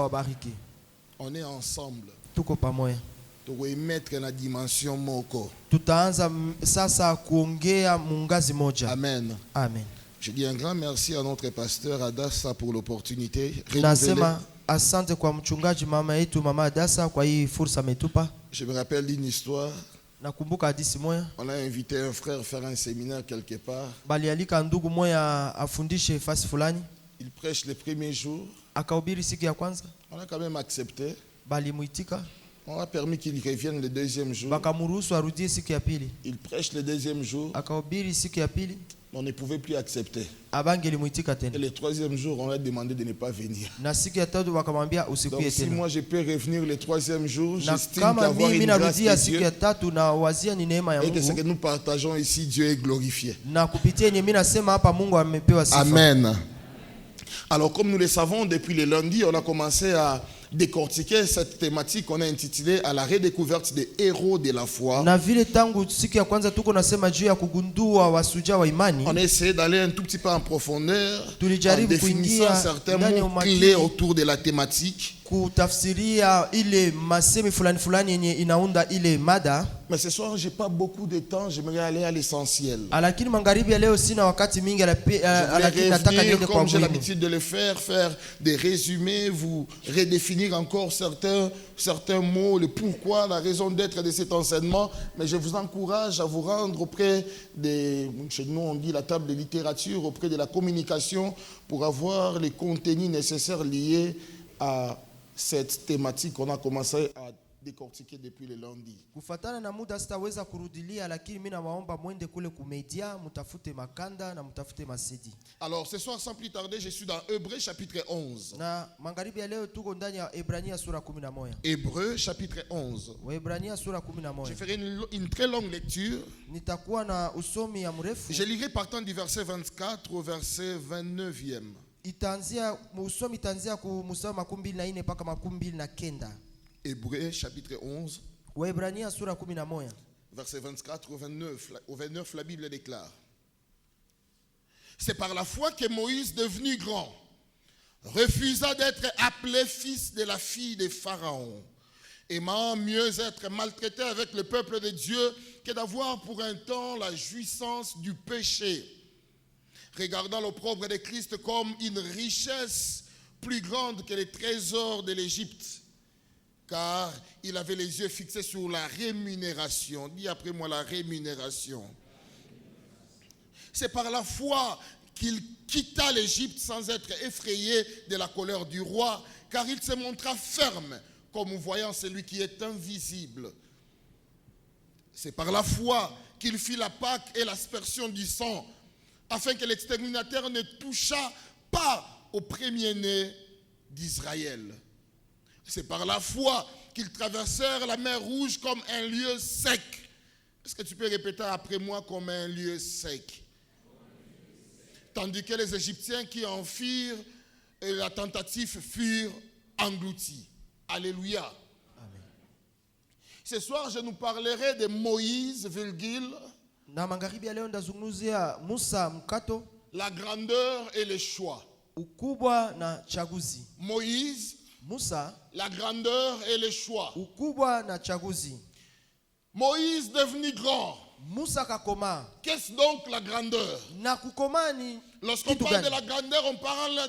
awabariki. On est ensemble. Tuko pamoja. Tukoimettre na dimension moko. Tutaanza sasa kuongea mungazi moja. Amen. Amen. Je dis un grand merci à notre pasteur Adassa pour l'opportunité. Nasema asante kwa mchungaji mama yetu mama Adassa kwa hii fursa ametupa. Je me rappelle d'une histoire. Nakumbuka hadithi moja. On a invité un frère faire un séminaire quelque part. Balialika ndugu moja afundishe fasi fulani. Il prêche le premier jour. Akahubiri siku ya kwanza. On a quand même accepté. Balimuitika. On a permis qu'il revienne le deuxième jour. Bakamuruhusu arudie siku ya pili. Il prêche le deuxième jour. Akahubiri siku ya pili. On ne pouvait plus accepter. Abangelimuitika tena. Et le troisième jour, on a demandé de ne pas venir. Na siku ya tatu wakamwambia usikuye Donc si tena. moi je peux revenir le troisième jour, Na j'estime kama qu'avoir mimi une grâce narudia de siku Dieu ya tatu na wazia ni neema ya et que ce que Mungu. nous partageons ici, Dieu est glorifié. Na kupitia yenye mimi nasema hapa Mungu amepewa sifa. Amen. Alors comme nous le savons, depuis le lundi, on a commencé à décortiquer cette thématique qu'on a intitulée à la redécouverte des héros de la foi. Na vile tangu siku ya kwanza tuko nasema juu ya kugundua wasuja wa imani. On a essayé d'aller un tout petit peu en profondeur en Tulijaribu définissant kuingia certains ndani ya mots umakini. clés autour de la thématique. Kutafsiria ile masemi fulani fulani yenye inaunda ile mada. Mais ce soir, j'ai pas beaucoup de temps, j'aimerais aller à l'essentiel. Lakini magharibi ya leo sina wakati mingi lakini nataka niende kwa comme j'ai muhimu. l'habitude de le faire des résumés, vous redéfinir encore certains mots, le pourquoi, la raison d'être de cet enseignement. Mais je vous encourage à vous rendre auprès chez nous on dit la table de littérature, auprès de la communication pour avoir les contenus nécessaires liés à cette thématique qu'on a commencé à décortiquer depuis le lundi. Kufatana na muda sitaweza kurudilia lakini mimi nawaomba mwende kule kumedia mtafute makanda na mtafute masidi. Alors ce soir sans plus tarder, je suis dans Hébreux chapitre 11. Na magharibi ya leo tuko ndani ya Ebrania sura 11. Hébreux chapitre 11. Waebrania sura 11. Je ferai une très longue lecture. Nitakuwa na usomi ya mrefu. Je lirai partant du verset 24 au verset 29e. Itaanzia usomi itaanzia ku mstari 24 mpaka 29. Hébreux chapitre 11. Waebrania sura 11. Verset 24 au 29, la Bible déclare: C'est par la foi que Moïse, devenu grand, refusa d'être appelé fils de la fille de Pharaon, aimant mieux être maltraité avec le peuple de Dieu que d'avoir pour un temps la jouissance du péché, regardant l'opprobre de Christ comme une richesse plus grande que les trésors de l'Égypte, car il avait les yeux fixés sur la rémunération. Dis après moi la rémunération. C'est par la foi qu'il quitta l'Égypte sans être effrayé de la colère du roi, car il se montra ferme comme voyant celui qui est invisible. C'est par la foi qu'il fit la Pâque et l'aspersion du sang, afin que l'exterminateur ne touchât pas au premier-né d'Israël. C'est par la foi qu'ils traversèrent la mer Rouge comme un lieu sec. Est-ce que tu peux répéter après moi comme un lieu sec? Tandis que les Égyptiens qui en firent la tentative furent engloutis. Alléluia. Amen. Ce soir, je nous parlerai de Moïse, virgule, Na magharibi ya leo ndazungumzia Musa mkato, la grandeur et le choix. ukubwa na chaguzi. Moïse, Musa, la grandeur et le choix. ukubwa na chaguzi. Moïse devenu grand. Musa kakoma. Qu'est-ce donc la grandeur? Na kukoma ni Lorsqu'on kitu parle gani? de la grandeur, on parle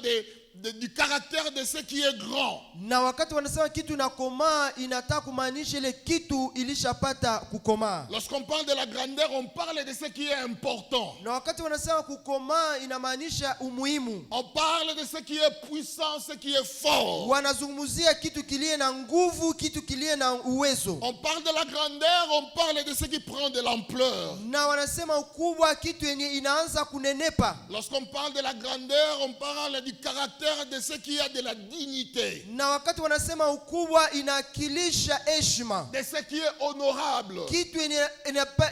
du caractère de ce qui est grand. Na wakati wanasema kitu nakoma inataka kumaanisha ile kitu ilishapata kukoma. Lorsqu'on parle de la grandeur, on parle de ce qui est important. Na wakati wanasema kukoma inamaanisha umuhimu. On parle de ce qui est puissant, ce qui est fort. Wanazungumzia kitu kilie na nguvu, kitu kilie na uwezo. On parle de la grandeur, on parle de ce qui prend de l'ampleur. Na wanasema ukubwa kitu yenye inaanza kunenepa. Lorsqu'on parle de la grandeur, on parle du caractère de ce qui a de la dignité. Na wakati wanasema ukubwa inakilisha heshima. De ce qui est honorable. Kitu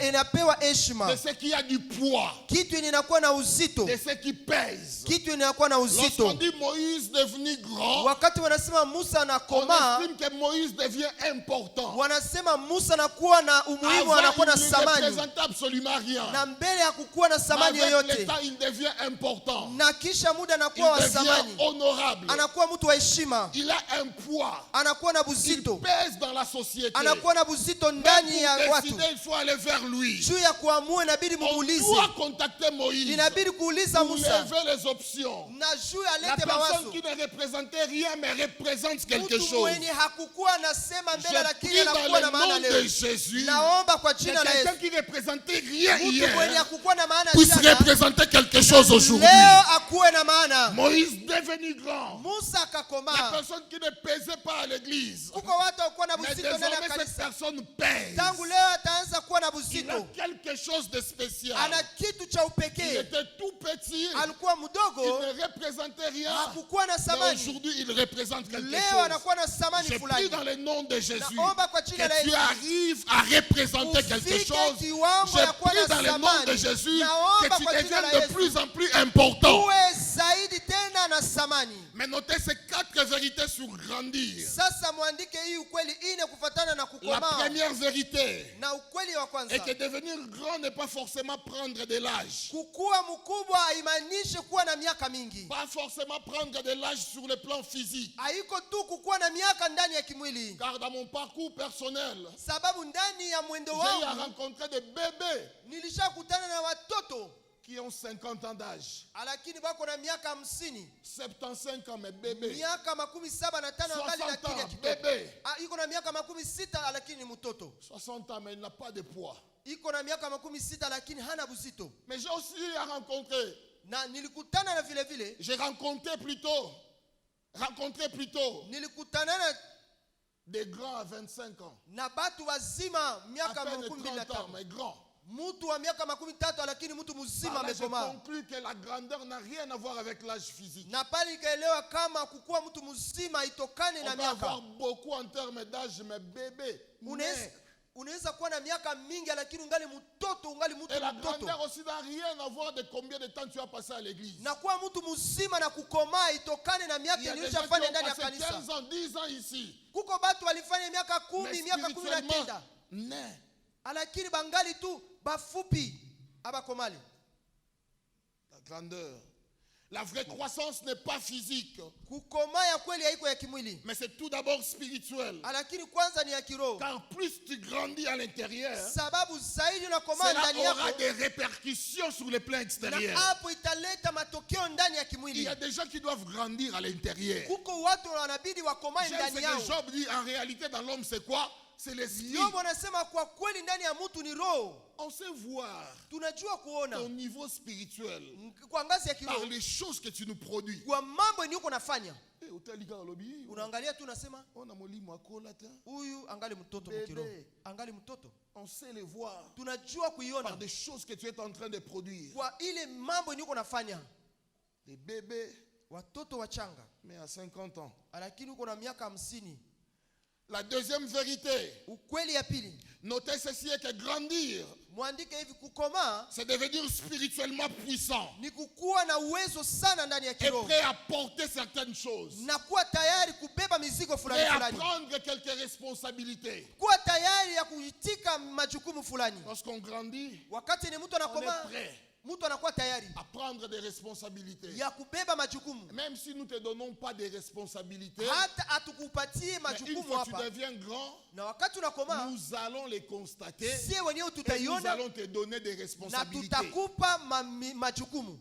inapewa heshima. De ce qui a du poids. Kitu inakuwa na uzito. De ce qui pèse. Kitu inakuwa na uzito. Lorsqu'on dit Moïse devenu grand, wakati wanasema Musa on anakoma, estime que Moïse devient important. wanasema Musa anakuwa na umuhimu, anakuwa na Avant, il ne thamani. représente absolument rien. Na mbele ya kukuwa na Mais thamani avec le yoyote. temps, il devient important. Na kisha muda anakuwa wa Il devient thamani. honorable. anakuwa mtu wa heshima, Il a un poids. anakuwa na Il buzito, pèse dans la société. anakuwa na buzito Mais ndani ya pour watu. décider, il faut aller vers lui. Juu ya kuamua inabidi On mumuulize, doit contacter Moïse inabidi kuuliza pour Musa, lever les options. na juu La alete personne mawazo. qui ne représentait rien mais représente quelque Mtu chose. mwenye hakukuwa nasema mbele Je lakini prie anakuwa na dans maana le nom leo. de Jésus. Naomba kwa Que jina la quelqu'un Yesu, qui représentait rien mtu mwenye hier hakukuwa na maana puisse jana, représenter quelque chose aujourd'hui. leo akuwe na maana. Moïse devenu grand. Musa La akakomaa. personne qui ne pesait pas à l'église. Kuko watu wakuwa na Mais buzito ndani ya désormais, cette kanisa. personne pèse. Tangu leo ataanza kuwa na Il a buzito. quelque chose de spécial. Ana kitu cha Il upekee. était tout petit. Alikuwa Il mdogo, ne représentait rien. hakukuwa na Mais thamani. aujourd'hui, il représente quelque Leo chose. anakuwa na thamani Je fulani. prie dans le nom de Jésus Naomba kwa jina la que tu Yesu, arrives à représenter quelque ufike chose. kiwango ya Je kuwa prie na dans le nom de thamani. Jésus Naomba que tu kwa jina deviennes la de Yesu, plus en plus important. uwe zaidi tena na thamani. Mais notez ces 4 vérités sur grandir. Sasa mwandike hii ukweli ine kufatana na La kukomaa. première vérité Na ukweli wa kwanza, est que devenir grand n'est pas forcément prendre de l'âge. kukuwa mkubwa haimaanishi kuwa na miaka mingi. Pas forcément prendre de l'âge sur le plan physique. Haiko tu kukuwa na miaka ndani ya kimwili, Car dans mon parcours personnel, sababu ndani ya mwendo j'ai eu à wangu rencontrer des bébés nilishakutana na watoto qui ont 50 ans d'âge. lakini bako na miaka 50, 75 ans, mes bébés. miaka 75 angali na 60 akili ya ans, kitoto. bébé. Iko na miaka 60 lakini ni mtoto. 60 ans, mais il n'a pas de poids. Iko na miaka 60 lakini hana buzito. Mais j'ai aussi eu à rencontrer, Na nilikutana na vile vile, j'ai rencontré plutôt nilikutana na des grands à 25 ans. na batu wazima À miaka peine 30 ans, 25. mais grands. Mtu wa miaka 30 lakini mtu mzima Par là, j'ai amekomaa. conclu que la grandeur n'a rien à voir avec l'âge physique. Na pale nikaelewa kama kukuwa mtu mzima itokane On na peut miaka. avoir beaucoup en termes d'âge, mais bébé. Unaweza kuwa na miaka mingi lakini ungali mtoto, ungali mtu Et la mtoto. grandeur aussi n'a rien à voir de combien de temps tu as passé à l'église. Na kuwa mtu mzima na kukomaa itokane na Il y miaka a des gens qui nilishafanya ont ndani ya passé kanisa. 15 ans, 10 ans ici. Kuko batu walifanya miaka Mais 10, miaka 19, spirituellement, né. lakini bangali tu bafupi abakomali. La grandeur. La vraie croissance n'est pas physique, Kukomaa ya kweli haiko ya kimwili, mais c'est tout d'abord spirituel. lakini kwanza ni ya kiroho. Car plus tu grandis à l'intérieur, Sababu zaidi unakomaa cela ndani aura yako, des répercussions sur le plan na extérieur. hapo italeta matokeo ndani ya Il kimwili. y a des gens qui doivent grandir à l'intérieur. Kuko watu wanabidi wakomae J'aime ce ndani yao. que Job dit, en réalité dans l'homme c'est quoi? C'est l'esprit. Yobu anasema kwa kweli ndani ya mtu ni roho. On sait voir Tunajua kuona ton niveau spirituel kwa ngazi ya par kiroho les choses que tu nous produis. kwa mambo yenye uko nafanya. Unaangalia Unaangalia tu unasema huyu angali mtoto Bebe. mkiroho, angali mtoto. on sait les voir Tunajua kuiona par des choses que tu es en train de produire. kwa ile mambo yenye uko nafanya. Les bébés, Watoto wachanga mais à 50 ans. lakini uko na miaka 50. La deuxième vérité, Ukweli ya pili, notez ceci, est que grandir, mwandike hivi, kukomaa c'est devenir spirituellement puissant ni kukuwa na uwezo sana ndani ya et kiroho prêt à porter certaines choses na kuwa tayari kubeba mizigo et fulani à fulani, prendre quelques responsabilités. kuwa tayari ya kuitika majukumu fulani. Lorsqu'on grandit, Wakati ni mtu on est anakomaa, prêt mtu anakuwa tayari à prendre des responsabilités. ya kubeba majukumu. Même si nous ne te donnons pas des responsabilités, Hata atukupatie mais une majukumu fois que tu hapa, deviens grand, na wakati unakomaa, nous allons les constater sie wenyewe et nous tutaiona allons te donner des na responsabilités. tutakupa majukumu.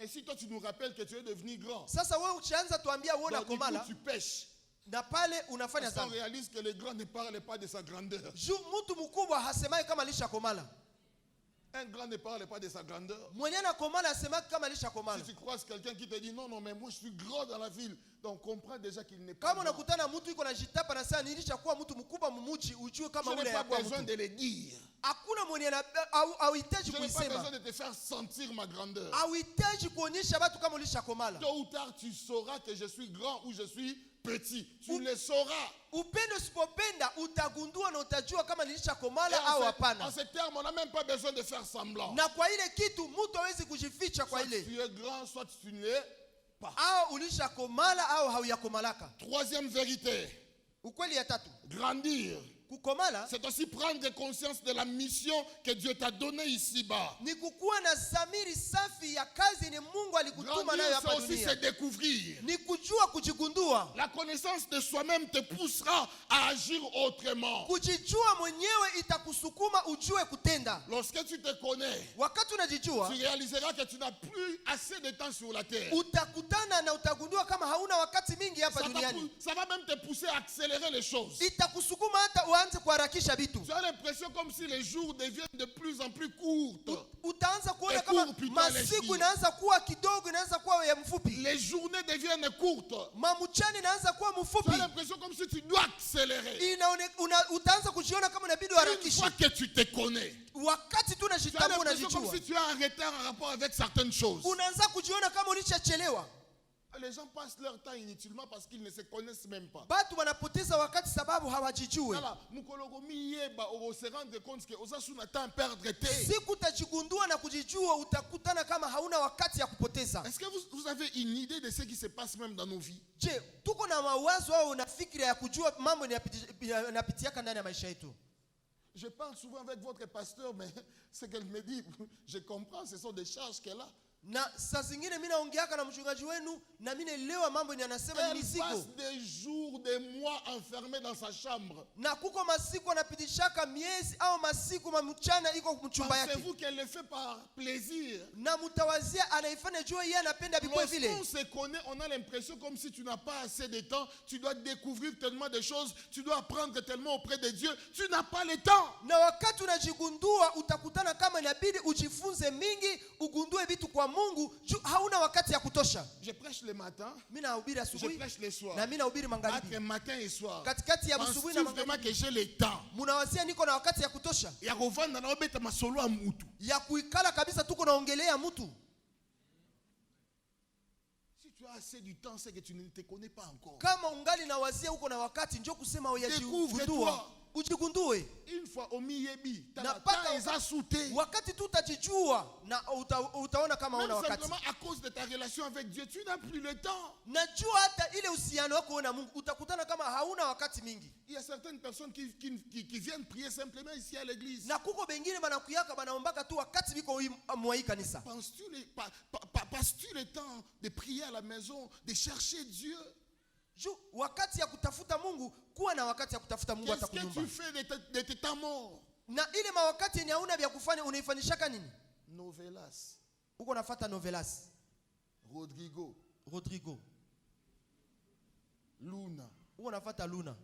Et si toi tu nous rappelles que tu es devenu grand, Sasa wewe ukianza tuambia wewe donc, du coup, unakomala tu pêches. na pale unafanya Parce qu'on dhambi. réalise que le grand ne parle pas de sa grandeur. Mtu mkubwa hasemai kama alishakomala. Un grand ne parle pas de sa grandeur. Mwenye anakomala hasemai kama alishakomala. Si tu croises quelqu'un qui te dit non, non, mais moi je suis grand dans la ville, donc comprends déjà qu'il n'est pas Kama grand. unakutana mtu yuko na jitapa na sasa nilishakuwa mtu mkubwa mumuji, ujue kama Je n'ai ule pas yakuwa besoin mtu. de le dire. Hakuna mwenye hauhitaji Je n'ai pas besoin kuisema. de te faire sentir ma grandeur. Hauhitaji kuonyesha watu kama ulishakomala. Tôt ou tard, tu sauras que je suis grand ou je suis petit. Tu le sauras. Upendo usipopenda utagundua na utajua kama Et nilishakomala au en hapana. ces termes, on n'a même pas besoin de faire semblant. Na kwa ile kitu mtu hawezi kujificha kwa Soit ile. tu es grand, soit tu ne l'es pas. Au ulishakomala au hauyakomalaka. Troisième vérité, Ukweli ya tatu, grandir Kukomala c'est aussi prendre conscience de la mission que Dieu t'a donnée ici-bas. ni kukuwa na zamiri safi ya kazi ni Mungu alikutuma Grandir, nayo hapa c'est aussi se dunia. découvrir. Ni kujua kujigundua. La connaissance de soi-même te poussera à agir autrement. Kujijua mwenyewe itakusukuma ujue kutenda. Lorsque tu te connais, Wakati unajijua, tu réaliseras que tu n'as plus assez de temps sur la terre. utakutana na utagundua kama hauna wakati mingi hapa duniani. Ça va même te pousser à accélérer les choses. Itakusukuma hata uanze kuharakisha vitu. Tu as l'impression comme si les jours deviennent de plus en plus courts. Utaanza kuona Et kama court plutôt masiku les inaanza kuwa kidogo, inaanza kuwa ya mfupi. Les journées deviennent courtes. Mamuchani inaanza kuwa Tu mfupi. as l'impression comme si tu dois accélérer. Utaanza kujiona kama inabidi Une uharakishe. fois que tu te connais, Wakati tu tu as unajitambua l'impression comme unajijua, si tu as un retard en rapport avec certaines choses. unaanza kujiona kama ulishachelewa. Les gens passent leur temps inutilement parce qu'ils ne se connaissent même pas. Batu wanapoteza wakati sababu hawajijui. Voilà, mukologomi yeba on se rendre compte que osasuna temps perdre te. Siku utajigundua na kujijua, utakutana kama hauna wakati ya kupoteza. Est-ce que vous avez une idée de ce qui se passe même dans nos vies? Je, tuko na mawazo au na fikira ya kujua mambo yanapitiaka ndani ya maisha yetu? Je parle souvent avec votre pasteur, mais ce qu'elle me dit, je comprends, ce sont des charges qu'elle a. Na saa zingine mimi naongeaka na mchungaji wenu na mimi naelewa mambo ni anasema ni Elle mizigo. passe des jours, des mois enfermée dans sa chambre. Na kuko masiku anapitishaka miezi au masiku mchana iko mchumba yake. Pensez-vous qu'elle le fait par plaisir? Na mtawazia anaifanya jua yeye anapenda bikwe vile. Lorsqu'on se connaît, on a l'impression comme si tu n'as pas assez de temps, tu dois découvrir tellement de choses, tu dois apprendre tellement auprès de Dieu, tu n'as pas le temps. Na wakati unajigundua utakutana kama inabidi ujifunze mingi, ugundue vitu kwa Mungu, hauna wakati ya kutosha. Je prêche le matin, Mimi nahubiri je asubuhi prêche le soir. na mimi nahubiri Entre magharibi. matin et soir. Katikati ya asubuhi na Penses-tu vraiment magharibi. que j'ai le temps? Munawazia niko na wakati ya kutosha Ya kovanda na obeta masolo ya mutu. ya kuikala kabisa tuko naongelea mtu. Si tu as assez du temps, c'est que tu ne te connais pas encore. Kama ungali na wazia uko na wakati, njoo kusema uyajigundua, ujigundue. Une fois au miyebi, Na ta paka eza sauté. wakati tu utajijua na utaona kama una Même wakati. simplement à cause de ta relation avec Dieu, tu n'as plus le temps. Najua hata ile uhusiano wako na Mungu utakutana kama hauna wakati mingi. Il y a certaines personnes qui viennent prier simplement ici à l'église. Na kuko bengine banakuyaka banaombaka tu wakati biko mwa kanisa. Passes-tu le temps de prier à la maison, de chercher Dieu? Wakati ya kutafuta Mungu, kuwa na wakati ya kutafuta Mungu hata Qu'est-ce que kunyumba. tu fais de tes temps morts? Na ile mawakati yenye hauna vya kufanya unaifanyishaka nini? Novelas, Uko nafuata novelas, Rodrigo, Luna. uko nafuata Luna.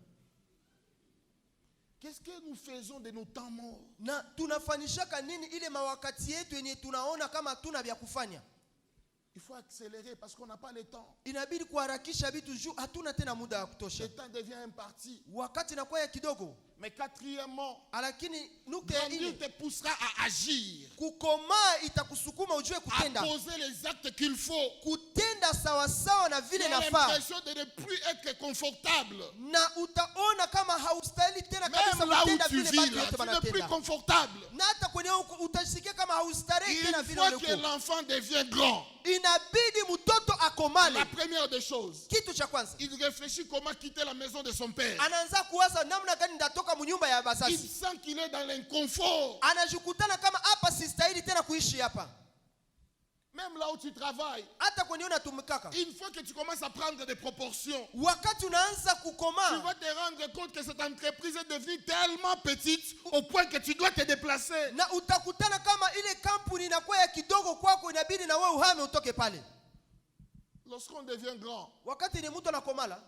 Qu'est-ce que nous faisons de nos temps morts? Na tunafanyishaka nini ile mawakati yetu yenye tunaona kama hatuna vya kufanya? Il faut accélérer parce qu'on n'a pas le temps. Inabidi kuharakisha vitu juu hatuna tena muda wa kutosha. Le temps devient imparti. Wakati inakuwa ya kidogo. Mais quatrièmement, Lakini nukta ya Dieu nne, te poussera à agir, kukomaa itakusukuma ujue à kutenda. poser les actes qu'il faut. Kutenda sawasawa na Tu vile as nafaa. l'impression de ne plus être confortable. Na utaona kama haustahili tena kabisa Même là où kutenda tu vile vis, batu là, yote tu n'es plus banatenda. confortable. Na hata kwenye utasikia kama haustarehe tena Une vile fois que ulikuwa. l'enfant devient grand, Inabidi mtoto la akomale. première des choses, Kitu cha kwanza, il réfléchit comment quitter la maison de son père. anaanza kuwaza namna gani ndatoka mnyumba ya Il bazazi. sent qu'il est dans l'inconfort. Anajikutana kama hapa sistahili tena kuishi hapa. Même là où tu travailles, Hata kwenye unatumikaka. une fois que tu commences à prendre des proportions, Wakati unaanza tu kukomaa, vas te rendre compte que cette entreprise est devenue tellement petite au point que tu dois te déplacer. na utakutana kama ile kampuni inakuwa ya kidogo kwako, inabidi na wewe uhame utoke pale. Lorsqu'on devient grand, Wakati ni mtu anakomala,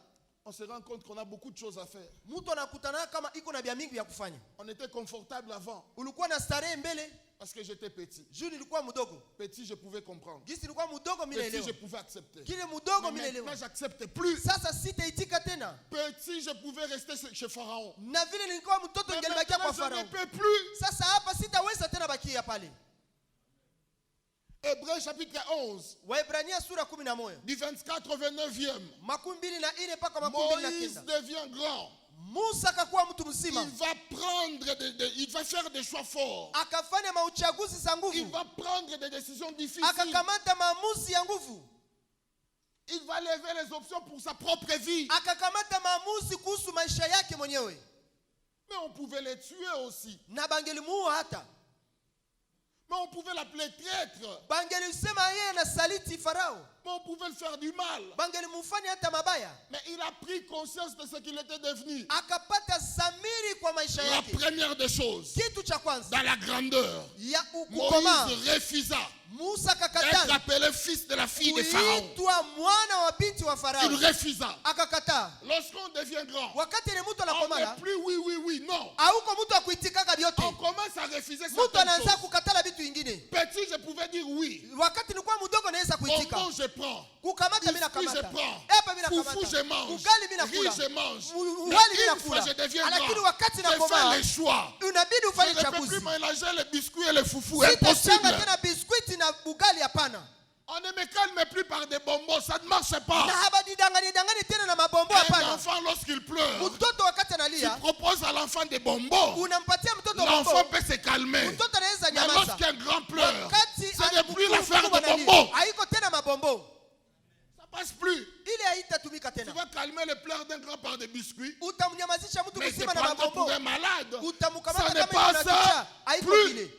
on se rend compte qu'on a beaucoup de choses à faire. mtu anakutana kama iko na bia mingi vya kufanya. On était confortable avant Ulikuwa na starehe mbele, parce que j'étais petit. juu nilikuwa mdogo. Petit, je pouvais comprendre. Gisi nilikuwa mdogo mimi Petit, je naelewa. pouvais accepter. Kile mdogo mimi Mais naelewa. maintenant, j'accepte plus. Sasa sitaitika tena. Petit, je pouvais rester chez Pharaon. Na vile nilikuwa mtoto Mais ningelibakia kwa maintenant, je ne Farao. peux plus. Sasa hapa sitaweza tena bakia pale. Hébreux chapitre 11, Waebrania sura 11. du 24 au 29e. Makumi mbili na nne mpaka makumi mbili na Moïse kenda. devient grand. Musa akakuwa mtu mzima. Il va il va faire des choix forts. Akafanya mauchaguzi za Il nguvu. va prendre des décisions difficiles. Akakamata maamuzi ya nguvu. Il va lever les options pour sa propre vie. Akakamata maamuzi kuhusu maisha yake mwenyewe. Mais on pouvait les tuer aussi. na bangelimuua hata. Mais on pouvait l'appeler traître. Bangelisema yeye anasaliti Farao. Mais on pouvait le faire du mal. Bangelimufanya hata mabaya. Mais il a pris conscience de ce qu'il était devenu. Akapata samiri kwa maisha La yake. première des choses, Kitu cha kwanza dans la grandeur, ya ukukoma, Moïse refusa Musa d'être kakatala appelé fils de la fille de Pharaon. kuitwa mwana wa binti wa Farao. Il refusa. Akakataa. Lorsqu'on devient grand, Wakati ni mtu on anakomala, n'est plus oui, non. hauko mtu akuitikaka On vyote. commence à refuser Mtu certaines anaanza choses. kukatala vitu vingine. Petit, je pouvais dire oui. Wakati nilikuwa mdogo naweza kuitika. Bonbon, je prends. Kukamata mimi Biscuit, je nakamata. prends. Hapa mimi Foufou, nakamata. je mange. Ugali mimi nakula. Riz, je mange. Wali Mais mimi une fois, nakula. je deviens Lakini grand. wakati Je nakomaa, fais les choix. unabidi Je ufanye ne peux chaguzi. plus mélanger les biscuits et les foufous. Sitachanga Impossible. tena biskuiti na ugali, hapana. On ne me calme plus par des bonbons. Ça ne marche Na pas. habadidangani tena na mabombo, Un hapana. enfant, lorsqu'il pleure, Mtoto wakati tu analia, proposes à l'enfant des bonbons. unampatia mtoto L'enfant bombo. peut se calmer. Mtoto anaweza Mais nyamaza. lorsqu'un grand pleure, Wakati ce n'est plus l'affaire mkubwa de analia, bonbons. haiko tena mabombo. Ça passe plus. Ile haitatumika Tu tena. vas calmer les pleurs d'un grand par des biscuits. Utamnyamazisha mtu Mais c'est mzima na pas encore mabombo. pour un malade. Utamkamata Ça n'est kama pas una ça. kichaa. Haiko Plus. vile.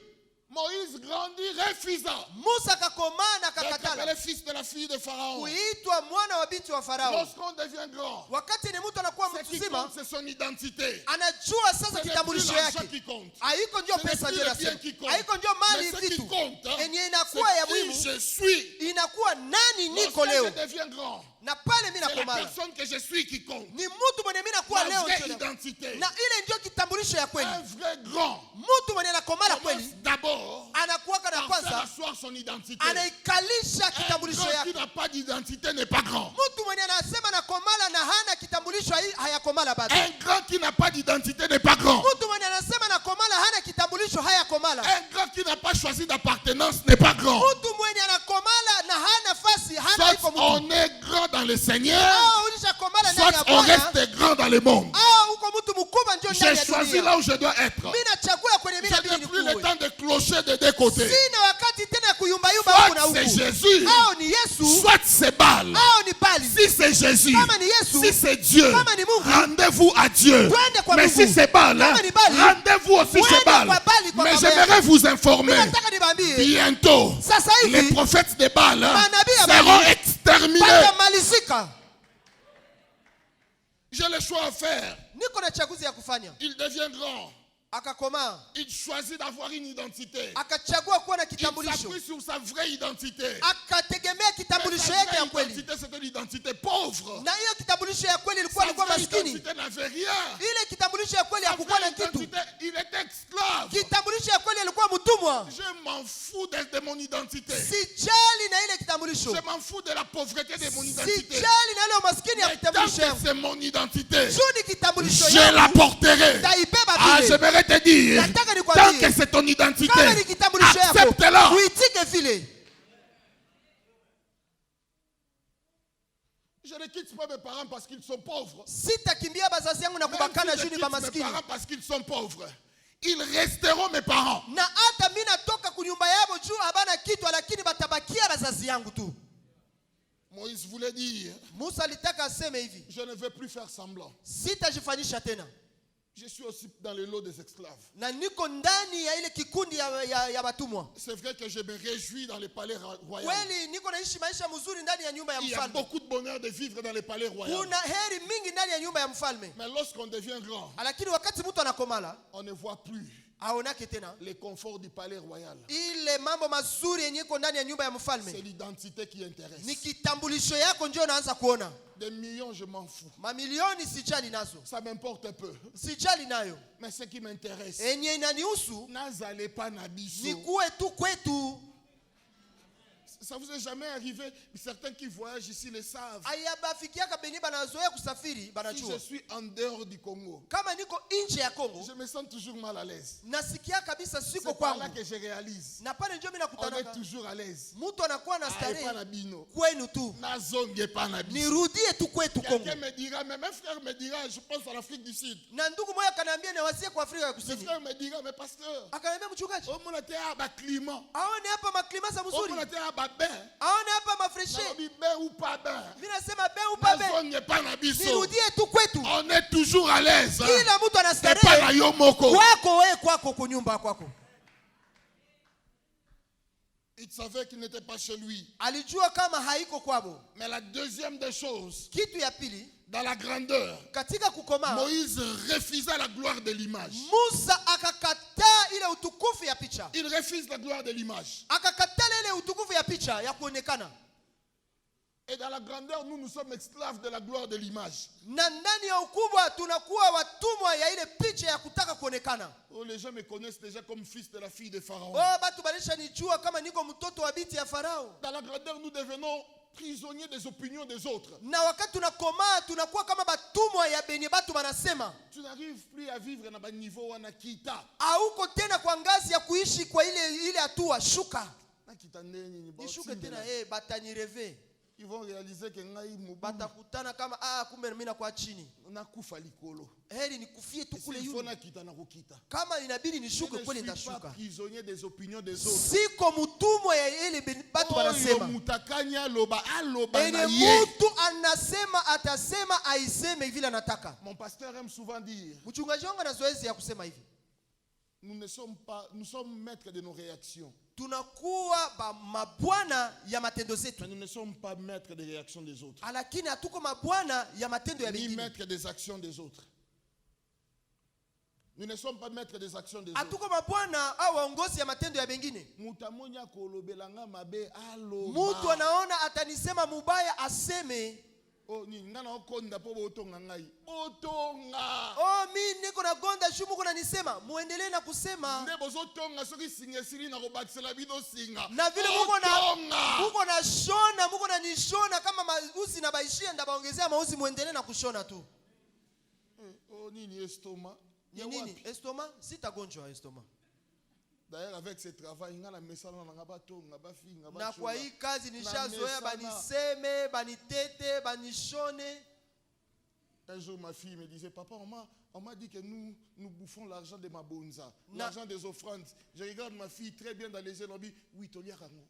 Moïse grandit, refusa Musa akakomaa na d'être akakatala appelé fils de la fille de Pharaon. kuitwa mwana wa binti wa Farao. Lorsqu'on devient grand, Wakati ni mtu anakuwa ce mtu qui mzima, compte, c'est son identité. anajua Ce sasa n'est plus kitambulisho l'argent yake. qui compte. Haiko ndio Ce n'est pesa plus ndio le bien nasema. qui compte. Haiko ndio mali Mais ce qui vitu. compte, hein, Yenye inakuwa ya c'est qui muhimu, je suis. inakuwa nani niko Lorsque je leo. deviens grand, Na pale mimi c'est la nakomala. personne que je suis qui compte. Ni mtu mwenye mimi nakuwa La leo vraie ndio. identité. Na ile ndio kitambulisho ya kweli. Un vrai grand Mtu mwenye anakomala commence kweli d'abord anakuwa kana par faire kwanza asseoir son identité. anaikalisha Un kitambulisho grand qui yake. n'a pas d'identité n'est pas grand. Mtu mwenye anasema nakomala na hana kitambulisho hayakomala bado. Un grand qui n'a pas d'identité n'est pas grand. Mtu mwenye anasema nakomala hana kitambulisho hayakomala. Un grand qui n'a pas choisi d'appartenance n'est pas grand. Mtu mwenye anakomala na hana nafasi hana iko Soit mtu. on est grand dans le Seigneur, Au ulishakomala ndani ya soit on Bwana. reste grand dans le monde. Au uko mtu mkubwa ndio ndani J'ai ya choisi dunia. là où je dois être. Mimi nachagua kwenye mimi Je inabidi n'ai plus le nikuwe. temps de clocher de deux côtés. Sina wakati tena kuyumba yumba huku na Soit c'est huku. Jésus, Au ni Yesu, soit c'est Baal. au ni Bali. Si c'est Jésus, Kama ni Yesu, si c'est Dieu, kama ni Mungu, rendez-vous à Dieu. twende kwa Mais Mungu. si c'est Baal, hein, Kama ni Bali, rendez-vous aussi twende chez Baal. kwa Bali, kwa Mais baba j'aimerais yake. vous informer, Mimi nataka niwaambie bientôt, sasa les hivi prophètes de Baal hein, manabii ya seront Bali exterminés. watamalizika. J'ai le choix à faire. Niko na chaguzi ya kufanya. Il devient grand. Akakomaa, Il choisit d'avoir une identité. akachagua kuwa na Il kitambulisho, s'appuie sur sa vraie identité. akategemea Mais kitambulisho sa yake vraie ya kweli. identité, c'était l'identité pauvre. Na hiyo kitambulisho ya kweli ilikuwa Sa alikuwa vraie maskini. identité n'avait rien. Ile kitambulisho ya kweli Sa hakukuwa vraie na kitu. identité, il était esclave. Kitambulisho ya kweli alikuwa mtumwa. Je m'en fous de mon identité. Sijali na ile kitambulisho. Je m'en fous de la pauvreté de mon identité. Sijali na ile umaskini ya Mais tant kitambulisho que yangu. c'est mon identité, Juu ni kitambulisho je yangu. la porterai. Taibeba Ah, vile. j'aimerais te dire, Nataka nikwambie, tant que c'est ton identité, Kama ni kitambulisho yako, accepte-la. uitike vile. Je ne quitte pas mes parents parce qu'ils sont pauvres. Sitakimbia bazazi yangu na Même kubakana si je juu ni quitte mes bamaskini. parents parce qu'ils sont pauvres, ils resteront mes parents. Na hata mimi natoka kunyumba yabo juu habana kitu, lakini batabakia bazazi yangu tu. Moïse voulait dire, Musa alitaka aseme hivi, je ne veux plus faire semblant. sitajifanyisha tena. Je suis aussi dans le lot des esclaves. Na niko ndani ya ile kikundi ya batumwa. C'est vrai que je me réjouis dans les palais royaux. Kweli niko naishi maisha mzuri ndani ya nyumba ya Il y a mfalme. beaucoup de bonheur de vivre dans les palais royaux. Kuna heri mingi ndani ya nyumba ya mfalme. Mais lorsqu'on devient grand, Lakini wakati mtu anakomala, on ne voit plus haonake tena les conforts du palais royal. ile mambo mazuri yenye iko ndani ya nyumba ya C'est mfalme. l'identité qui intéresse. Ni kitambulisho yako ndio unaanza kuona. Des millions, je m'en fous. Mamilioni sijali nazo. Ça m'importe peu. Sijali nayo. Mais ce qui m'intéresse, Enye inanihusu n'allez pas nabiso. ni kuwe tu kwetu. Ça vous est jamais arrivé? Certains qui voyagent ici le savent. Ayabafikiaka beni banazoea kusafiri Si banajua. je suis en dehors du Congo, Kama niko nje ya Kongo, je me sens toujours mal à l'aise. nasikia kabisa siko C'est par là kwangu. que je réalise. Na pale ndio mimi On est nakutanaka. toujours à l'aise. Mtu anakuwa na Ah, et pas starehe na bino. kwenu tu. Nazonge pas na bino. Nirudie tu kwetu Kongo. Quelqu'un me dira, mais mes frères me dira, je pense à l'Afrique du Sud. Na ndugu moja akaniambia niwasie kwa Afrika ya Mes Kusini. frères me dira, mais pasteur, Akaniambia mchungaji, au monde a climat. aone hapa maklimasa Au mzuri. monde a mabe. aone hapa mafreshe. Nalobi be ou pas be. Mimi nasema be ou pas be. Nazonge pa na biso. Nirudie tu kwetu. On est toujours à l'aise. Kila mtu Et pas na anastarehe. yo moko. Kwako wewe kwako kwa nyumba kwako. Il savait qu'il n'était pas chez lui. Alijua kama haiko kwabo. Mais la deuxième des choses, Kitu ya pili, dans la grandeur, katika kukoma, Moïse refusa la gloire de l'image. Musa akakataa ile utukufu ya picha. Il refuse la gloire de l'image. Akakataa ile utukufu ya picha ya kuonekana. Et dans la grandeur, nous sommes esclaves de la gloire de l'image. Na ndani ya ukubwa tunakuwa watumwa ya ile picha ya kutaka kuonekana. Oh, les gens me connaissent déjà comme fils de la fille de Pharaon. Oh, batu balisha nijua kama niko mtoto wa binti ya Farao. Dans la grandeur, nous devenons prisonniers des opinions des autres. Na wakati tunakomaa tunakuwa kama batumwa ya benye batu banasema. Tu n'arrives plus à vivre dans un niveau wanakita. Hauko tena kwa ngazi ya kuishi kwa ile hatua, shuka. Nakita nini Nishuke tena batanireve. Ils vont réaliser que ngai mubu Batakutana kama kumbe mimi nakuwa chini. nakufa likolo. Heri nikufie tu kule Il faut yule. nakita na kukita. Kama inabidi Je nishuke ne kweli suis pas nitashuka. prisonnier des opinions des autres. Siko mtumwa ya ile batu wanasema. Mutakanya loba aloba na Ene ye. mtu anasema atasema aiseme vile anataka. Mon pasteur aime souvent dire, Mchungaji wangu ana zoezi ya kusema hivi. nous sommes maîtres de nos réactions. Tunakuwa mabwana ya matendo zetu. Mais nous ne sommes pas maîtres des réactions des autres. Lakini hatuko mabwana ya matendo ya Ni wengine. maîtres des actions des autres. Nous ne sommes pas maîtres des actions des autres. Hatuko mabwana au waongozi ya matendo ya wengine. Mutamonya kolobelanga mabe aloba. Mtu anaona atanisema mubaya aseme. Oh ni ngana okonda po botonga ngai. Botonga. Oh mimi niko na gonda shumu kuna nisema muendelee na kusema. Nde bozotonga soki singesiri na kobatisela bido singa. Na vile muko na shona, muko na nishona kama mauzi na baishia ndabaongezea mauzi muendelee na kushona tu. Oh nini estoma? Nini? Estoma? Sitagonjwa estoma. D'ailleurs avec ce travail ngana mesana na ngabatonga bafinga ba. Na kwa hii kazi nishazoea baniseme, banitete, banishone. Un jour ma fille me disait papa on m'a dit que nous bouffons l'argent de ma bonza, l'argent des offrandes. Je regarde ma fille très bien dans les yeux et oui tolia rango.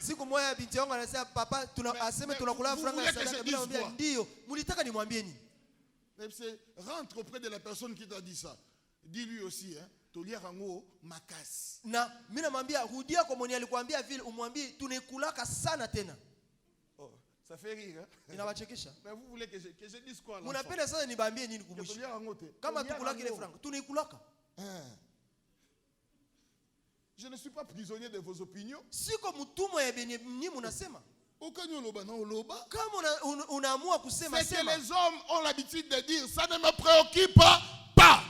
Siku moja binti yangu anasema papa aseme tunakula franga ya sadaka bila mwambia ndio. Mulitaka nimwambie nini? Rentre auprès de la personne qui t'a dit ça. Dis-lui aussi tolia rango makas. Na mimi namwambia rudia kwa mwenye alikwambia vile umwambie tunaikulaka sana tena. Oh, ça fait rire Inawachekesha. Mais vous voulez que je dise quoi là? Munapenda sasa nibambie nini kumwisho? Kama tukulaka ile franga tunaikulaka. Je ne suis pas prisonnier de vos opinions. Siko mtumwa ya benye nyinyi mnasema. Kama unaamua kusema c'est que sema. les hommes ont l'habitude de dire ça ne me préoccupe pas.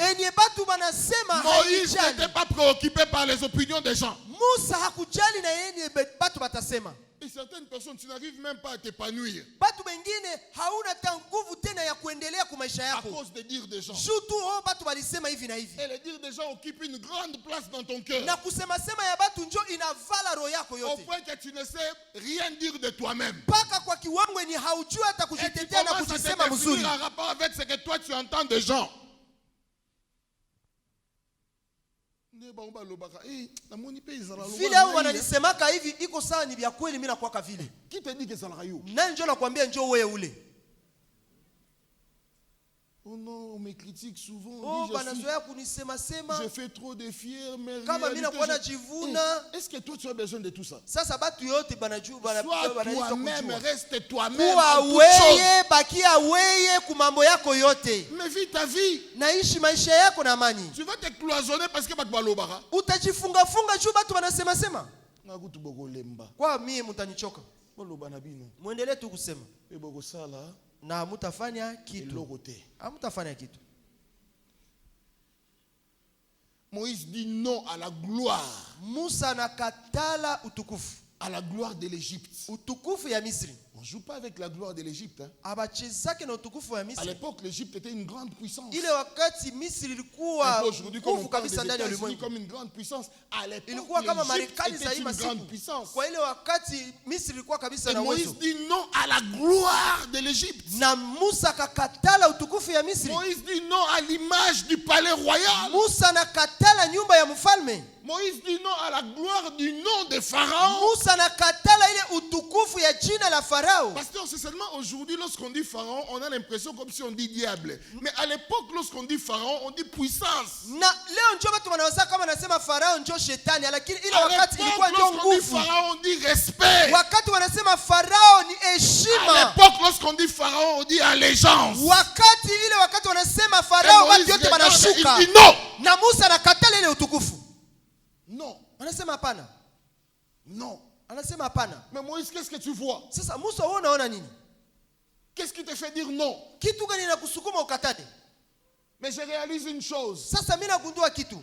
Enye batu banasema Moïse n'était pas préoccupé par les opinions des gens. Musa hakujali na yenye batu batasema. Et certaines personnes, tu n'arrives même pas à t'épanouir. Batu bengine hauna ta nguvu tena ya kuendelea kwa maisha À yako. cause des dires des gens. Shutu batu balisema hivi na hivi. Et les dires des gens occupent une grande place dans ton cœur. Na kusema sema ya batu njo inavala roho yako Au yote. point que tu ne sais rien dire de toi-même. Paka kwa kiwango ni haujui hata Et tu kujitetea na commences à kujisema te mzuri. définir en rapport avec ce que toi tu entends des gens. Vile hao wananisemaka hivi iko sawa ni vya kweli mimi nakuwa vile. Qui te dit que ça la yo? Nani njo nakwambia njo wewe ule? Oh non, on me critique souvent. Oh banazoea kunisema sema. Je fais trop de fier mais kama mimi nakuwa najivuna. Est-ce que toi tu as besoin de tout ça? Sasa batu yote banajua toi-même, reste toi-même. Kuwa weye, bakia weye kumambo yako yote. Mais vis ta vie. Naishi maisha yako na amani. Tu vas te cloisonner parce que batu balobaka. Utajifunga funga juu batu banasema sema. Ngakutu bokolemba. Kwa mimi mtanichoka. Boloba na bino. Muendelee tu kusema. E bokosala. Na mutafanya kitu. Hamtafanya kitu. Moïse dit non à la gloire. Musa nakatala utukufu. À la gloire de l'Égypte. Utukufu ya Misri. ne joue pas avec la gloire de l'Égypte. Hein. abachezake na utukufu wa À Misri. l'époque, l'Égypte était une grande puissance. Ile wakati Misri Un ilikuwa peu aujourd'hui, comme on nguvu parle des kabisa ndani ya États-Unis ulimwengu. comme une grande puissance, à l'époque, Ilikuwa kama l'Égypte Marekani za était hii une masiku. grande puissance. Kwa ile wakati Misri ilikuwa kabisa Et na Moïse uwezo. dit non à la gloire de l'Égypte. Na Musa kakatala utukufu ya Misri. Moïse dit non à l'image du palais royal. Musa nakatala nyumba ya mfalme. Moïse dit non à la gloire du nom de Pharaon. Musa nakatala ile utukufu ya jina la Farao. Pasteur, c'est seulement aujourd'hui, lorsqu'on dit Pharaon, on a l'impression comme si on dit diable. Mais à l'époque, lorsqu'on dit Pharaon, on dit puissance. Na leo njoo watu wanawaza kama nasema Farao njoo shetani, lakini ile À wakati ilikuwa l'époque, njoo lorsqu'on dit nguvu. Pharaon, on dit respect. Wakati wanasema Farao ni À heshima. l'époque, lorsqu'on dit Pharaon, on dit allégeance. Wakati wanasema Et Farao Moïse watu wote regarde, wanashuka. il dit non. Na Musa nakatala ile utukufu. Non, Anasema hapana. non. Anasema hapana. Mais Moïse, qu'est-ce que tu vois? Sasa Musa wewe unaona nini? Qu'est-ce qui te fait dire non? Kitu gani inakusukuma ukatane? Mais je réalise une chose. Sasa mimi nagundua kitu.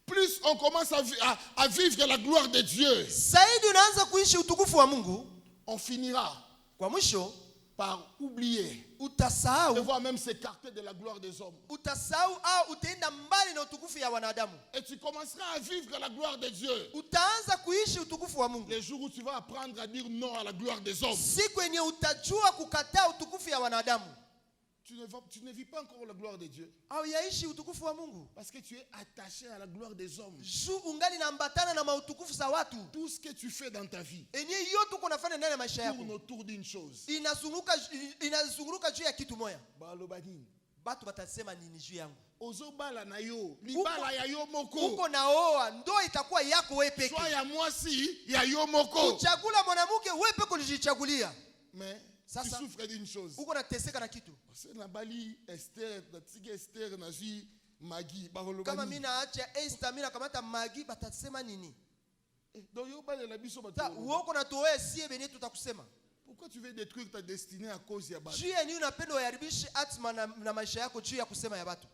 Plus on commence à vivre la gloire de Dieu, Zaidi unaanza kuishi utukufu wa Mungu, on finira kwa mwisho par oublier et utasahau voire même s'écarter de la gloire des hommes. utasahau au utaenda mbali na utukufu ya wanadamu. Et tu commenceras à vivre la gloire de Dieu. Utaanza kuishi utukufu wa Mungu. Les jours où tu vas apprendre à dire non à la gloire des hommes. Siku yenye utajua kukataa utukufu ya wanadamu, Tu ne vis pas encore la gloire de Dieu. au yaishi utukufu wa Mungu. Parce que tu es attaché à la gloire des hommes. Juu ungali naambatana na mautukufu za watu. Tout ce que tu fais dans ta vie Enye yote uko nafanya ndani ya maisha yako tourne autour d'une chose. inazunguruka juu ya kitu moja. Baloba nini? Batu batasema nini juu yangu? Ozobala na yo, libala ya yo moko. Uko naoa, ndoa itakuwa yako wewe peke. Soit ya mwasi, ya yo moko. Uchagula mwanamke wewe peke ulijichagulia. Mais tu Sasa, souffres d'une chose. uko nateseka na kitu. C'est na bali Esther, na Esther na zi Magi, baloba Kama nini? mimi naacha Esther, mimi nakamata Magi, batasema nini? Donc yo bala la biso Sasa bato. uko natoa sie benye tutakusema. Pourquoi tu veux détruire ta destinée à cause ya batu? Juu ya nini unapenda uharibishe atma na maisha yako juu ya kusema ya watu?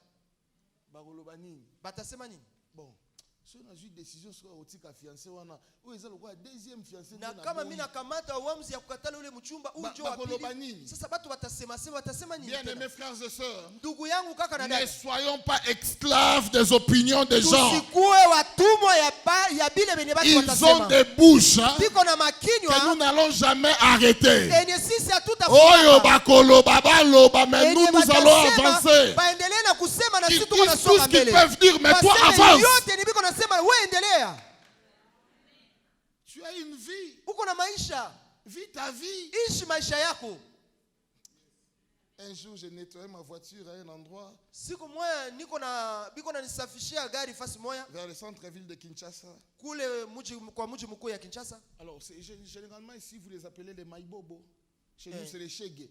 Baloba nini? Batasema nini? Bon. Si on a eu une décision sur otika fiancé wana, ou ils ont le deuxième fiancé. Na kama mimi nakamata uamuzi ya kukatala ule mchumba uje wa pili. Sasa watu watasema nini? Bien aimés frères et sœurs, Ndugu yangu kaka na ne dada, soyons pas esclaves des opinions des gens. tusikue watumwa ya bile benye watu Ils ont watasema. des bouches hein, Biko na que nous makinywa n'allons jamais arrêter. enye sisi Oh hatutafuata. bakolo babaloba, mais nous allons avancer. Baendelee na kusema na Ils sisi tuko disent tout nasonga ce qu'ils mbele. peuvent dire, mais toi Baseme avance. yote ni biko nasema wewe endelea. Tu as une vie, Uko na maisha, vis ta vie. ishi maisha yako. Un jour, j'ai nettoyé ma voiture à un endroit Siku moja biko na nisafishia gari fasi moja vers le centre-ville de Kinshasa. kule kwa mji mkuu ya Kinshasa. Alors, généralement ici, vous les appelez les maïbobo. Chez nous, c'est les shege.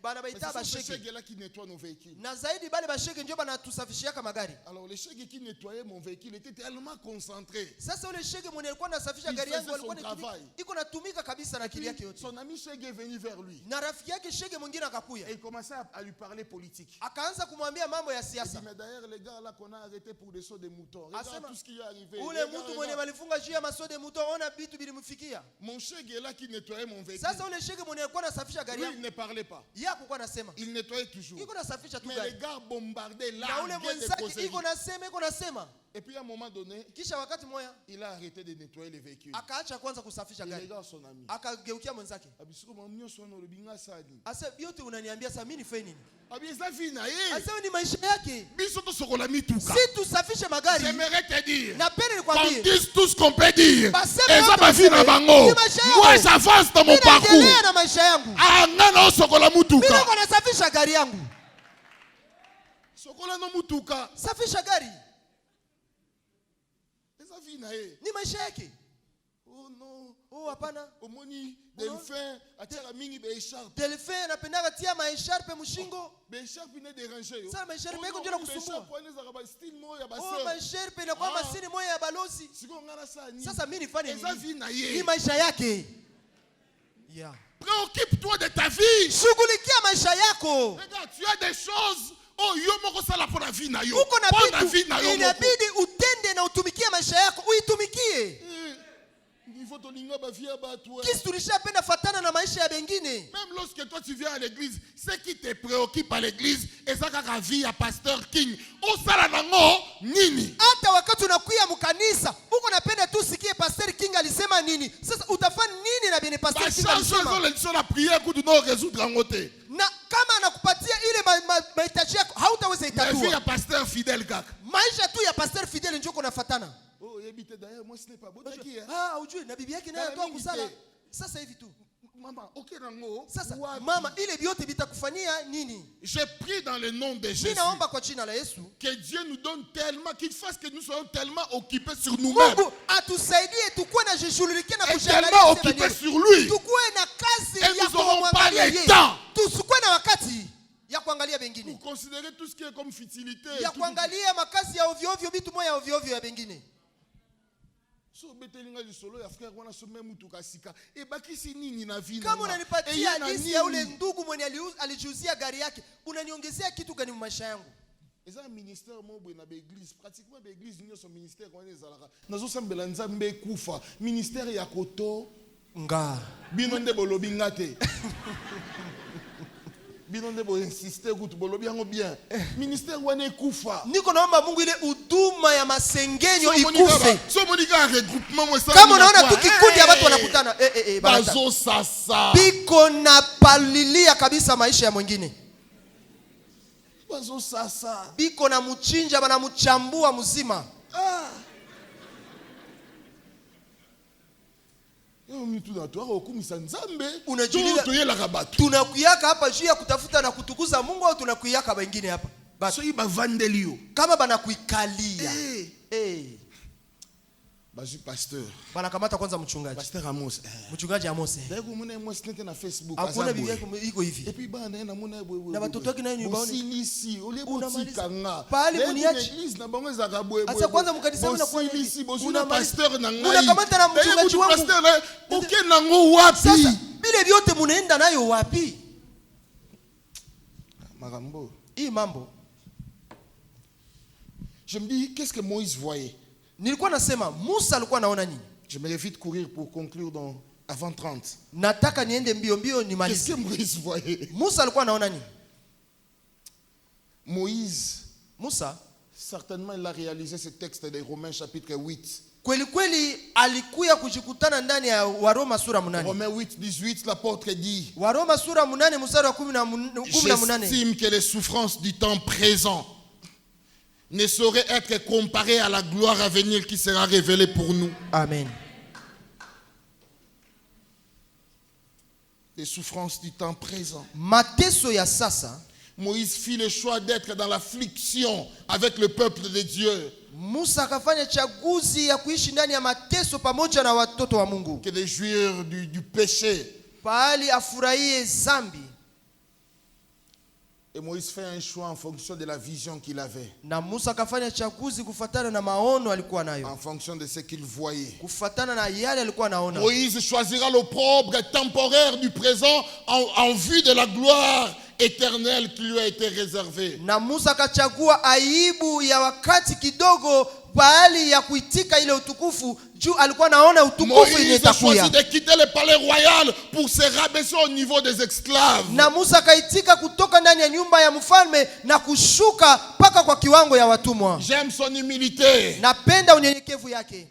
Bana Mais baita ce sont ces bashege. shege là qui nettoient nos véhicules. Na zaidi bale bashege ndio banatusafishia kama gari. Alors, les shege qui nettoyaient mon véhicule étaient tellement concentrés. Sasa ule shege mwenye alikuwa anasafisha Il gari yangu faisait alikuwa son anatumika. travail. Iko natumika kabisa na akili yake yote. Son ami shege est venu vers lui. Na rafiki yake shege mwingine akakuya. Et il commençait à lui parler politique. Akaanza kumwambia mambo ya Il dit, siasa. mais d'ailleurs, les gars là qu'on a arrêté pour des sauts de moutons. Asema, Regarde tout ce qui est arrivé. Ule Regarde, mtu mwenye regarde. walifunga juu ya masode mto ona vitu bilimfikia. Mon shege là qui nettoyait mon véhicule. Sasa ule shege mwenye alikuwa anasafisha gari Lui, il yangu. ne parlait pas. Yeye hakuwa anasema. Il nettoyait toujours. Iko nasafisha tu Mais gari. les gars bombardaient Na ule là, de mwenzake causeries. iko nasema. Et puis à un moment donné, Kisha wakati moja il a arrêté de nettoyer les véhicules. akaacha kwanza kusafisha Il gari. regarde son ami. Akageukia mwenzake. Abisiko mamnyo sono lobinga sadi. Asa yote unaniambia sasa mimi nifanye nini? Abieza vie na ye. Asa ni maisha yake. Biso to sokola mituka. Si tusafishe magari. J'aimerais te dire. Napenda Qu'on nikwambie. dise tout ce qu'on peut dire. Baseme Et ça yote ma vie na waseme. bango. Ni maisha yao. Moi j'avance dans mon parcours. Ninaendelea na maisha yangu. Ah ngana sokola Mimi mutuka. niko nasafisha gari yangu. Sokola no mutuka. Safisha gari. Eza vie na ye. Ni maisha yake. Oh non. Oh hapana. Omoni delphin atira mingi be écharpe. Delphin anapendaka tia maesharpe mshingo. Be écharpe ne déranger yo. Sasa maesharpe yako ndio nakusumbua. Style mo ya ba Oh sœur. maesharpe inakuwa masini moja ya balozi. Siko ngana sa ni. Sasa mimi nifanye Eza nini? vie na Ni ye. maisha yake. Yeah. Préoccupe-toi de ta vie. Shughulikia maisha yako. Regarde, tu as des choses. Oh, yo moko sala pour la vie na yo. Uko na Pour la vie vitu na yo. inabidi utende na utumikie maisha yako, uitumikie. Niveau Kisi tulishapenda fatana na maisha ya bengine. Même lorsque toi tu viens à l'église, ce qui te préoccupe à l'église, et ça kaka vie à pasteur King. Osala nango nini? Hata wakati unakuya mkanisa, uko napenda tu sikie pastor King alisema nini. Sasa utafanya nini na bene pastor King alisema? La prière que tu dois résoudre en côté. Na kama anakupatia ile mahitaji yako, hautaweza itatua. Vie à pasteur fidèle kaka. Maisha tu ya pastor fidèle njoo kunafatana. Oh, yebite d'ailleurs moi ce n'est pas bon. Ujue na bibi yake naye atoa kusala. Sasa hivi tu. Maman, OK nango. Sasa mama ile vyote vitakufanyia nini? Je prie dans le nom de Jésus. Ninaomba kwa jina la Yesu. Que Dieu nous donne tellement, qu'il fasse que nous soyons tellement occupés sur nous-mêmes. Mungu atusaidie tukue na jishughulikia na kujiangalia. tellement occupés sur lui. Tukue na kazi et ya nous n'aurons pas le yeye. temps. Tusikue na wakati ya kuangalia bengine. Pour considérer tout ce qui est comme futilité. Ya kuangalia makazi ya ovyo ovyo vitu moja ovyo ovyo ya bengine. So betelinga lisolo ya frère wana some mutu kasika e bakisi nini na vie kama unanipatia hadithi ya ule ndugu mwenye alijiuzia gari yake, unaniongezea kitu gani mu maisha yangu? Eza ministère mobwe na l'église pratiquement l'église nyo son ministère kwa ezalaka nazo sambela nzambe kufa ministère ya koto nga bino nde bolobi ngate bino nde bo insister kutu bolobi yango bien ministère wana kufa. Niko naomba Mungu ile huduma ya masengenyo ikufe. So monika regroupement mo sana. Kama unaona tu kikundi ya watu wanakutana bazo sasa biko na palilia kabisa maisha ya mwingine. Bazo sasa biko na mchinja bana mchambua mzima. Tunakuyaka hapa juu ya kutafuta na kutukuza Mungu au tunakuyaka wengine hapa? Basi bavandelio kama banakuikalia. Basi pasteur. Banakamata kwanza mchungaji. Pasteur Amos. Mchungaji Amos. Ndio muna Amos nete na Facebook hakuna bibi yako iko hivi. Et puis bana na muna bwe. Na watoto wake nayo nyumbani. Usilisi, ole botika nga. Pali muniachi. Église na bango za kabwe. Asa kwanza mkanisa na kwa usilisi, bozuna pasteur na ngai. Unakamata na mchungaji wangu. Pasteur na uke nango wapi? Sasa bile vyote munaenda nayo wapi? Marambo. Hii mambo. Je me dis qu'est-ce que Moïse voyait? Nilikuwa nasema Musa alikuwa anaona nini? Je me vite courir pour conclure dans avant 30. Nataka niende mbio mbio nimalize. Qu'est-ce que Moïse voyait? Musa alikuwa anaona nini? Musa certainement il a réalisé ce texte de Romains chapitre 8. Kweli kweli alikuya kujikutana ndani ya Waroma sura 8. Romains 8:18 l'apôtre dit. Waroma sura 8 mstari wa 18. J'estime que les souffrances du temps présent ne saurait être comparé à la gloire à venir qui sera révélée pour nous. Amen. Les souffrances du temps présent. Mateso ya sasa. Moïse fit le choix d'être dans l'affliction avec le peuple de Dieu. Musa akafanya chaguzi ya kuishi ndani ya mateso pamoja na watoto wa Mungu. Que de jouir du péché. Pali afurahie zambi. Et Moïse fait un choix en fonction de la vision qu'il avait. Na Musa akafanya chaguzi kufuatana na maono alikuwa nayo. En fonction de ce qu'il voyait. Kufuatana na yale alikuwa naona. Moïse choisira l'opprobre temporaire du présent en vue de la gloire éternelle qui lui a été réservée. Na Musa akachagua aibu ya wakati kidogo bali ya kuitika ile utukufu juu alikuwa naona utukufu inatakuya. Moïse choisit de quitter le palais royal pour se rabaisser au niveau des esclaves. Na Musa kaitika kutoka ndani ya nyumba ya mfalme na kushuka paka kwa kiwango ya watumwa. J'aime son humilité. Napenda unyenyekevu yake.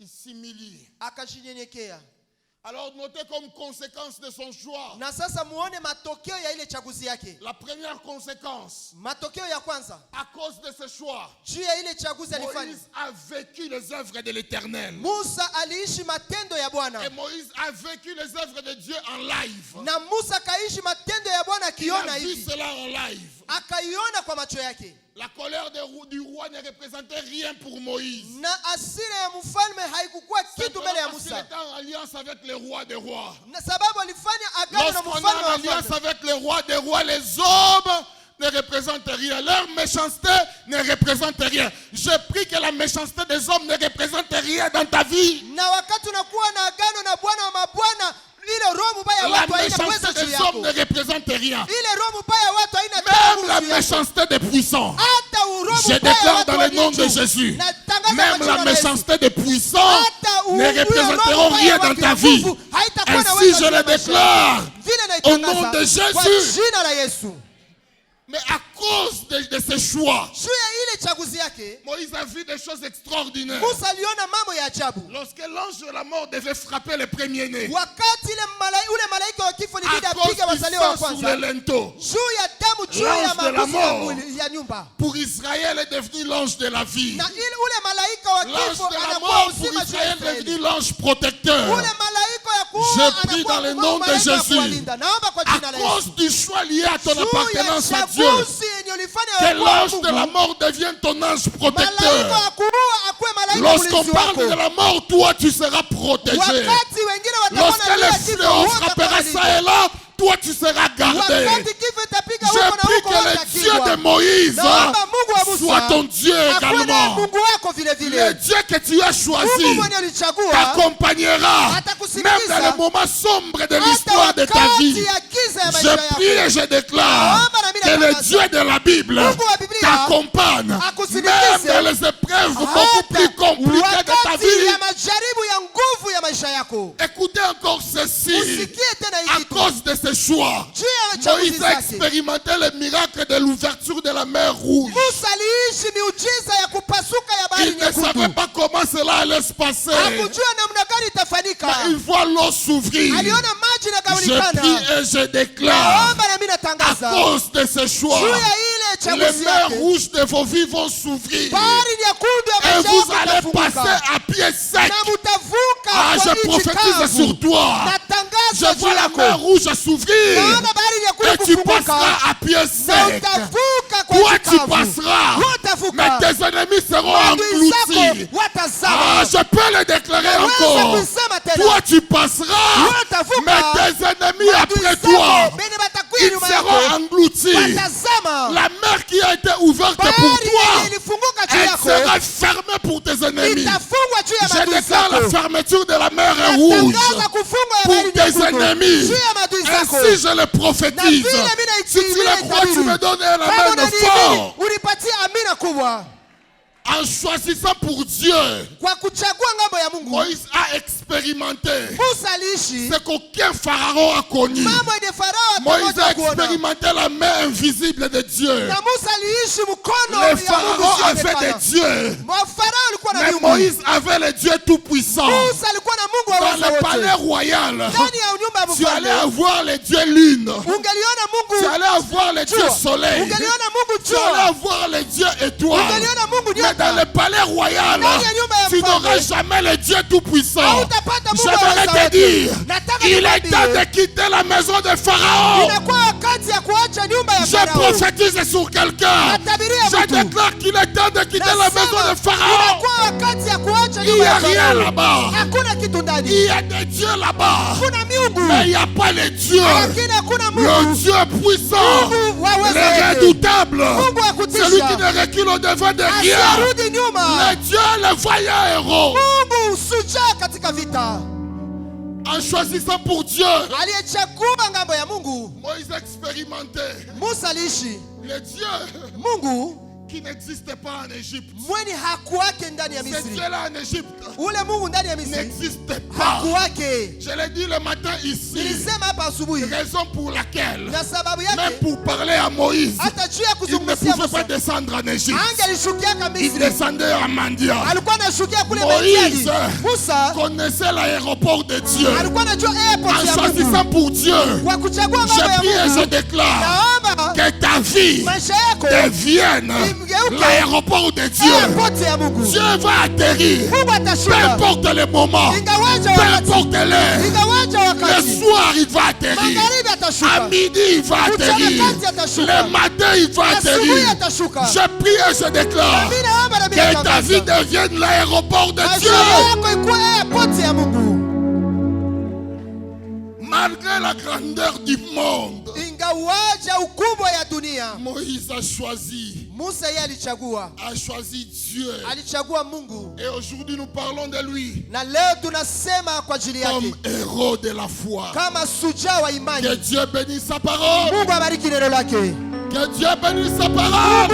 Il s'humilie. Akajinyenyekea. Alors notez comme conséquence de son choix. Na sasa muone matokeo ya ile chaguzi yake. La première conséquence. Matokeo ya kwanza. À cause de ce choix. Juu ya ile chaguzi alifanya. Moïse a vécu les œuvres de l'Éternel. Musa aliishi matendo ya Bwana. Et Moïse a vécu les œuvres de Dieu en live. Na Musa kaishi matendo ya Bwana akiona hivi. Il a vu cela en live. Akaiona kwa macho yake. La colère du roi ne représentait rien pour Moïse. Na asira ya mfalme haikukuwa kitu mbele ya Musa. Il était en alliance avec le roi des rois. Na sababu alifanya agano na mfalme. Lorsqu'on est en alliance avec le roi des rois, les hommes ne représentent rien. Leur méchanceté ne représente rien. Je prie que la méchanceté des hommes ne représente rien dans ta vie. Na wakati unakuwa na agano na Bwana wa mabwana, la méchanceté des hommes ne représente rien. Même la méchanceté des puissants. Je déclare dans le nom de Jésus. Même la méchanceté des puissants ne représenteront rien dans ta vie. Ainsi je le déclare au nom de Jésus. Mais à cause de ses choix, Moïse a vu des choses extraordinaires. Lorsque l'ange de la mort devait frapper le premier-né, à cause du sang sur le linteau, l'ange de la mort pour Israël est devenu l'ange de la vie. L'ange de la mort pour Israël est devenu l'ange protecteur. Je prie dans le nom de Jésus, à cause du choix lié à ton appartenance à Dieu, que l'ange de la mort devienne ton ange protecteur. Lorsqu'on parle de la mort, toi tu seras protégé. Lorsque le fléau frappera ça et là, toi tu seras gardé. Je prie que le Dieu de Moïse soit ton Dieu également. Le Dieu que tu as choisi t'accompagnera même dans le moment sombre de l'histoire de ta vie. Je prie et je déclare que le Dieu de la Bible t'accompagne même dans les épreuves beaucoup plus compliquées de ta vie. Écoutez encore ceci. À cause de ce choix, Moïse a expérimenté le miracle de l'ouverture de la mer Rouge. Il ne savait pas comment cela allait se passer. Mais il voit l'eau s'ouvrir. Je prie et je déclare, à cause de ce choix, les mers rouges de vos vies vont s'ouvrir. Et vous allez passer à pied sec. Ah, je prophétise sur toi. Je vois la mer rouge s'ouvrir. Et tu passeras à pied sec. Toi tu passeras. Mais tes ennemis seront engloutis. Ah, je peux le déclarer encore. Toi tu passeras. Mais tes ennemis après toi, ils seront engloutis. La mer qui a été ouverte pour toi, elle sera fermée pour tes ennemis. Je déclare la fermeture de la mer rouge pour tes ennemis. Ainsi je le prophétise. Si tu le crois, tu me donnes un amen fort. En choisissant pour Dieu, Moïse a expérimenté ce qu'aucun pharaon a connu. Moïse a expérimenté la main invisible de Dieu. Les pharaons avaient des dieux, mais Moïse avait le Dieu tout-puissant. Dans le palais royal, tu allais avoir le Dieu lune, tu allais avoir le Dieu soleil, tu allais avoir le Dieu étoile. Mais dans le palais royal, tu n'auras jamais le Dieu tout-puissant. J'aimerais te dire, il est temps de quitter la maison de Pharaon. Je prophétise sur quelqu'un. Je déclare qu'il est temps de quitter la maison de Pharaon. Il n'y a rien là-bas. Il y a des dieux là-bas. Mais il n'y a pas les dieux. Le Dieu puissant, le redoutable, celui qui ne recule au-devant de rien. Le Dieu, le vaillant héros. En choisissant pour Dieu, Moïse a expérimenté le Dieu qui n'existait pas en Égypte. Ce Dieu-là en Égypte n'existait pas. Je l'ai dit le matin ici. Raison pour laquelle, même pour parler à Moïse, il ne pouvait pas descendre en Égypte. Il descendait à Mandia. Moïse connaissait l'aéroport de Dieu. En choisissant pour Dieu, je prie et je déclare que ta vie devienne l'aéroport de Dieu. Dieu va atterrir. Peu importe le moment, peu importe l'heure. Le soir il va atterrir. À midi il va atterrir. Le matin il va atterrir. Je prie et je déclare que ta vie devienne l'aéroport de Dieu. Malgré la grandeur du monde, Moïse a choisi Dieu. Et aujourd'hui nous parlons de lui comme héros de la foi. Que Dieu bénisse sa parole. Que Dieu bénisse sa parole.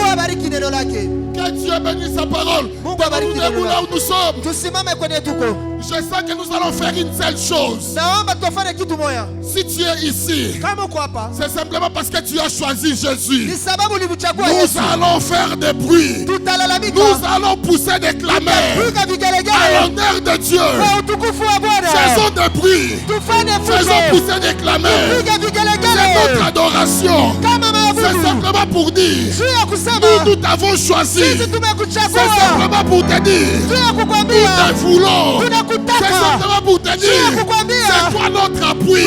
Que Que Dieu bénisse sa parole. Mungu abariki Nous neno debout là où lake. nous sommes. Tusimame kwenye tuko. Je sais que nous allons faire une seule chose. Naomba tufanye kitu moja. Si tu es ici, Kama uko hapa, c'est simplement parce que tu as choisi ni Jésus. sababu ulimchagua Nous Yesu. allons faire des bruits. Tutalalamika. Nous allons pousser des clameurs Piga à vigelegele l'honneur de Dieu. kwa utukufu wa Bwana. Faisons des bruits. Tufanye Faisons fujo. pousser des clameurs. Piga C'est vigelegele. notre adoration. Kama C'est maabudu. simplement pour dire, Juu ya kusema nous t'avons choisi. sisi C'est tumekuchagua. simplement pour te dire, Juu ya nous kukwambia te voulons. C'est tunakutaka. simplement pour te dire, c'est toi notre appui.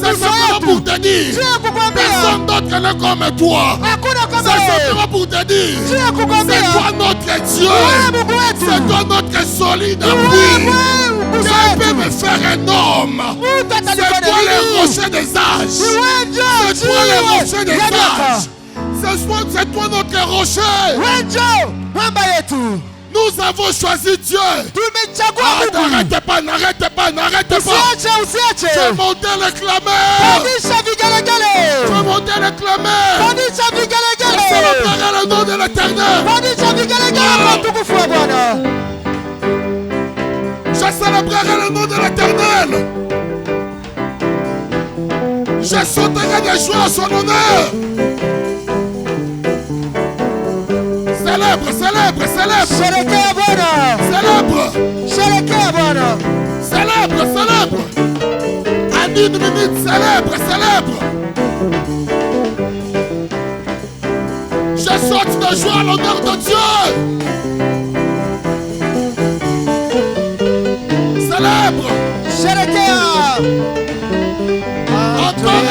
C'est simplement pour te dire, Juu ya kukwambia personne d'autre n'est comme toi. hakuna kama C'est wewe. simplement pour te dire, Juu ya c'est kukwambia toi notre Dieu. wewe Mungu wetu. C'est toi notre solide Wewe appui. Mungu Qui peut wetu. me faire un homme? Mungu C'est atalifanya toi le nini? rocher des âges. Wenjo C'est toi le rocher des ya miaka. âges. C'est toi notre rocher. Wenjo mwamba yetu. Nous avons choisi Dieu. Tumechagua Ah, Mungu. n'arrêtez pas, n'arrêtez pas, n'arrêtez pas. Usiache. Fais monter les clameurs. Pandisha vigelegele. Fais monter les clameurs. Pandisha Je vigelegele. célébrerai le nom de l'Éternel. Pandisha vigelegele kwa utukufu wa Bwana. Je célébrerai le nom de l'Éternel. Je sauterai de joie à son honneur. Célèbre, célèbre, célèbre. Sherekea Bwana. Célèbre, Sherekea Bwana. célèbre, célèbre. En une minute, célèbre, célèbre. Je saute de joie à l'honneur de Dieu. Célèbre. Sherekea. Encore